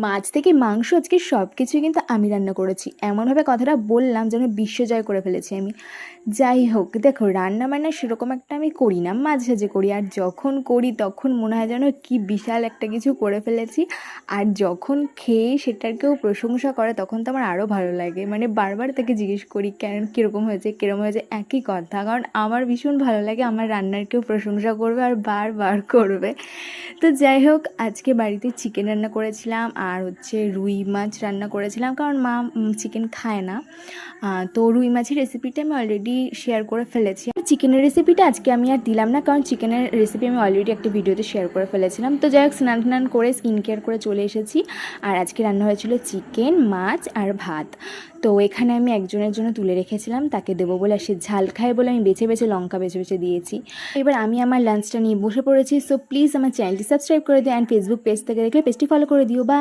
মাছ থেকে মাংস আজকে সব কিছুই কিন্তু আমি রান্না করেছি। এমনভাবে কথাটা বললাম যেন বিশ্বজয় করে ফেলেছি আমি। যাই হোক, দেখো রান্না-বান্না সেরকম একটা আমি করি না, মাঝে সাঝে করি। আর যখন করি তখন মনে হয় যেন কি বিশাল একটা কিছু করে ফেলেছি। আর যখন খেয়ে সেটার কেউ প্রশংসা করে তখন তো আমার আরও ভালো লাগে। মানে বারবার তাকে জিজ্ঞেস করি কেন, কীরকম হয়েছে, কীরকম হয়েছে, একই কথা। কারণ আমার ভীষণ ভালো লাগে আমার রান্নার কেউ প্রশংসা করবে আর বারবার করবে। তো যাই হোক, আজকে বাড়িতে চিকেন রান্না করেছিলাম আর হচ্ছে রুই মাছ রান্না করেছিলাম, কারণ মা চিকেন খায় না। তো রুই মাছের রেসিপিটা আমি অলরেডি শেয়ার করে ফেলেছি। চিকেনের রেসিপিটা আজকে আমি আর দিলাম না, কারণ চিকেনের রেসিপি আমি অলরেডি একটা ভিডিওতে শেয়ার করে ফেলেছিলাম। তো যাই হোক, স্নান টান করে স্কিন কেয়ার করে চলে এসেছি। আর আজকে রান্না হয়েছিল চিকেন, মাছ আর ভাত। তো এখানে আমি একজনের জন্য তুলে রেখেছিলাম, তাকে দেবো বলে। সে ঝাল খায় বলে আমি বেছে বেছে লঙ্কা বেছে বেছে দিয়েছি। এবার আমি আমার লাঞ্চটা নিয়ে বসে পড়েছি। সো প্লিজ আমার চ্যানেলটি সাবস্ক্রাইব করে দিও, অ্যান্ড ফেসবুক পেজ থেকে দেখলে পেজটি ফলো করে দিও। বা